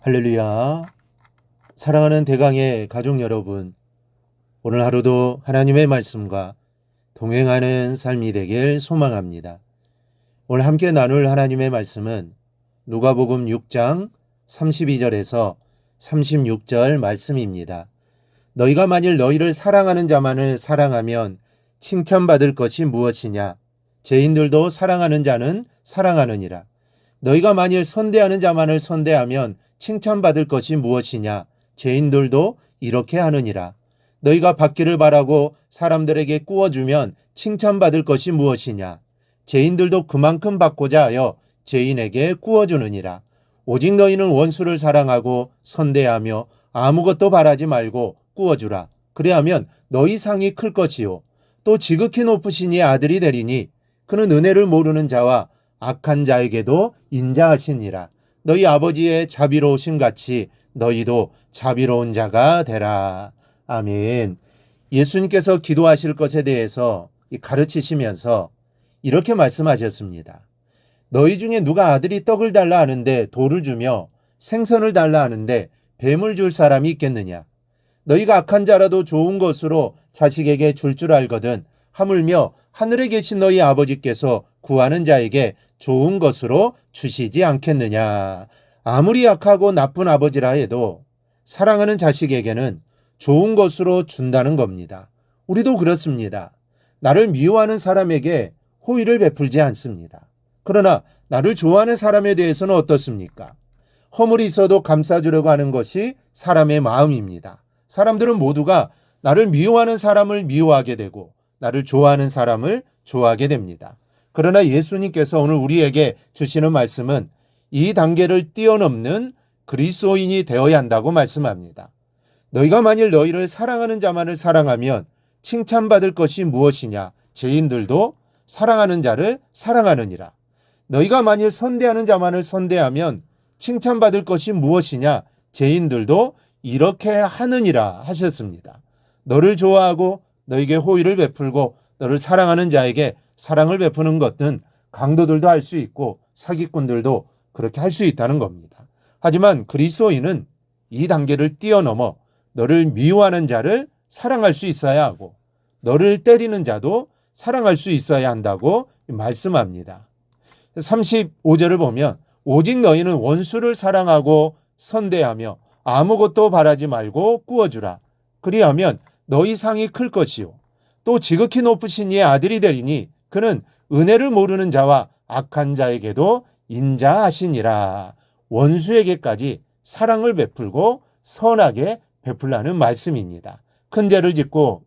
할렐루야. 사랑하는 대강의 가족 여러분, 오늘 하루도 하나님의 말씀과 동행하는 삶이 되길 소망합니다. 오늘 함께 나눌 하나님의 말씀은 누가복음 6장 32절에서 36절 말씀입니다. 너희가 만일 너희를 사랑하는 자만을 사랑하면 칭찬받을 것이 무엇이냐? 죄인들도 사랑하는 자는 사랑하느니라. 너희가 만일 선대하는 자만을 선대하면 칭찬받을 것이 무엇이냐? 죄인들도 이렇게 하느니라. 너희가 받기를 바라고 사람들에게 꾸어주면 칭찬받을 것이 무엇이냐? 죄인들도 그만큼 받고자 하여 죄인에게 꾸어주느니라. 오직 너희는 원수를 사랑하고 선대하며 아무것도 바라지 말고 꾸어주라. 그래야면 너희 상이 클 것이요. 또 지극히 높으신 이 아들이 되리니 그는 은혜를 모르는 자와 악한 자에게도 인자하시니라. 너희 아버지의 자비로우심 같이 너희도 자비로운 자가 되라. 아멘. 예수님께서 기도하실 것에 대해서 가르치시면서 이렇게 말씀하셨습니다. 너희 중에 누가 아들이 떡을 달라 하는데 돌을 주며 생선을 달라 하는데 뱀을 줄 사람이 있겠느냐? 너희가 악한 자라도 좋은 것으로 자식에게 줄 알거든 하물며 하늘에 계신 너희 아버지께서 구하는 자에게 좋은 것으로 주시지 않겠느냐. 아무리 약하고 나쁜 아버지라 해도 사랑하는 자식에게는 좋은 것으로 준다는 겁니다. 우리도 그렇습니다. 나를 미워하는 사람에게 호의를 베풀지 않습니다. 그러나 나를 좋아하는 사람에 대해서는 어떻습니까? 허물이 있어도 감싸주려고 하는 것이 사람의 마음입니다. 사람들은 모두가 나를 미워하는 사람을 미워하게 되고 나를 좋아하는 사람을 좋아하게 됩니다. 그러나 예수님께서 오늘 우리에게 주시는 말씀은 이 단계를 뛰어넘는 그리스도인이 되어야 한다고 말씀합니다. 너희가 만일 너희를 사랑하는 자만을 사랑하면 칭찬받을 것이 무엇이냐? 죄인들도 사랑하는 자를 사랑하느니라. 너희가 만일 선대하는 자만을 선대하면 칭찬받을 것이 무엇이냐? 죄인들도 이렇게 하느니라 하셨습니다. 너를 좋아하고 너에게 호의를 베풀고 너를 사랑하는 자에게 사랑을 베푸는 것은 강도들도 할 수 있고 사기꾼들도 그렇게 할 수 있다는 겁니다. 하지만 그리스도인은 이 단계를 뛰어넘어 너를 미워하는 자를 사랑할 수 있어야 하고 너를 때리는 자도 사랑할 수 있어야 한다고 말씀합니다. 35절을 보면 오직 너희는 원수를 사랑하고 선대하며 아무것도 바라지 말고 꾸어주라. 그리하면 너희 상이 클 것이요. 또 지극히 높으신 이의 아들이 되리니 그는 은혜를 모르는 자와 악한 자에게도 인자하시니라. 원수에게까지 사랑을 베풀고 선하게 베풀라는 말씀입니다. 큰 죄를 짓고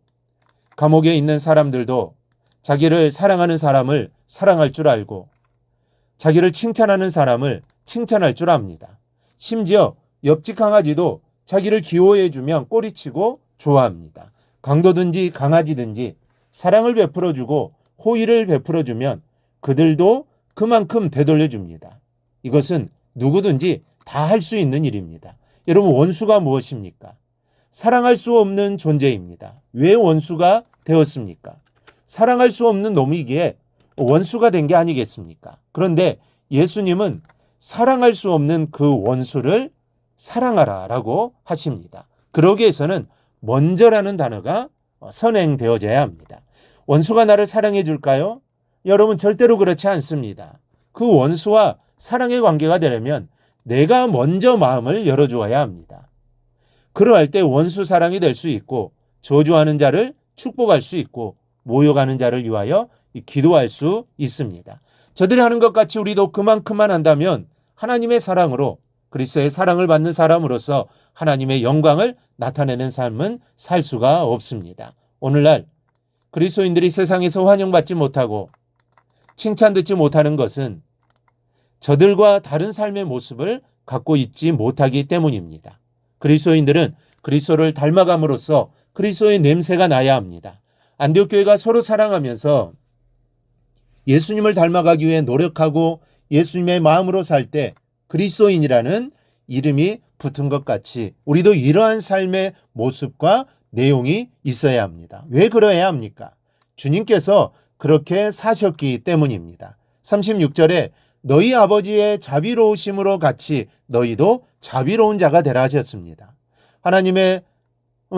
감옥에 있는 사람들도 자기를 사랑하는 사람을 사랑할 줄 알고 자기를 칭찬하는 사람을 칭찬할 줄 압니다. 심지어 옆집 강아지도 자기를 귀여워해주면 꼬리치고 좋아합니다. 강도든지 강아지든지 사랑을 베풀어주고 호의를 베풀어주면 그들도 그만큼 되돌려줍니다. 이것은 누구든지 다 할 수 있는 일입니다. 여러분, 원수가 무엇입니까? 사랑할 수 없는 존재입니다. 왜 원수가 되었습니까? 사랑할 수 없는 놈이기에 원수가 된 게 아니겠습니까? 그런데 예수님은 사랑할 수 없는 그 원수를 사랑하라라고 하십니다. 그러기 위해서는 먼저라는 단어가 선행되어져야 합니다. 원수가 나를 사랑해 줄까요? 여러분, 절대로 그렇지 않습니다. 그 원수와 사랑의 관계가 되려면 내가 먼저 마음을 열어주어야 합니다. 그러할 때 원수 사랑이 될 수 있고 저주하는 자를 축복할 수 있고 모욕하는 자를 위하여 기도할 수 있습니다. 저들이 하는 것 같이 우리도 그만큼만 한다면 하나님의 사랑으로 그리스도의 사랑을 받는 사람으로서 하나님의 영광을 나타내는 삶은 살 수가 없습니다. 오늘날 그리스도인들이 세상에서 환영받지 못하고 칭찬 듣지 못하는 것은 저들과 다른 삶의 모습을 갖고 있지 못하기 때문입니다. 그리스도인들은 그리스도를 닮아감으로써 그리스도의 냄새가 나야 합니다. 안디옥 교회가 서로 사랑하면서 예수님을 닮아가기 위해 노력하고 예수님의 마음으로 살 때 그리스도인이라는 이름이 붙은 것 같이 우리도 이러한 삶의 모습과 내용이 있어야 합니다. 왜 그러해야 합니까? 주님께서 그렇게 사셨기 때문입니다. 36절에 너희 아버지의 자비로우심으로 같이 너희도 자비로운 자가 되라 하셨습니다. 하나님의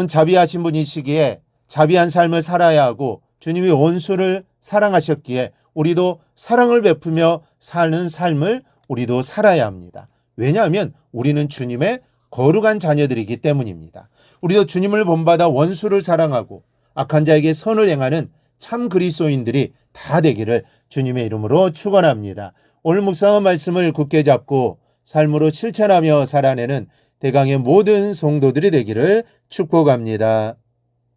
자비하신 분이시기에 자비한 삶을 살아야 하고 주님이 원수를 사랑하셨기에 우리도 사랑을 베푸며 사는 삶을 우리도 살아야 합니다. 왜냐하면 우리는 주님의 거룩한 자녀들이기 때문입니다. 우리도 주님을 본받아 원수를 사랑하고 악한 자에게 선을 행하는 참 그리스도인들이 다 되기를 주님의 이름으로 축원합니다. 오늘 묵상한 말씀을 굳게 잡고 삶으로 실천하며 살아내는 대강의 모든 성도들이 되기를 축복합니다.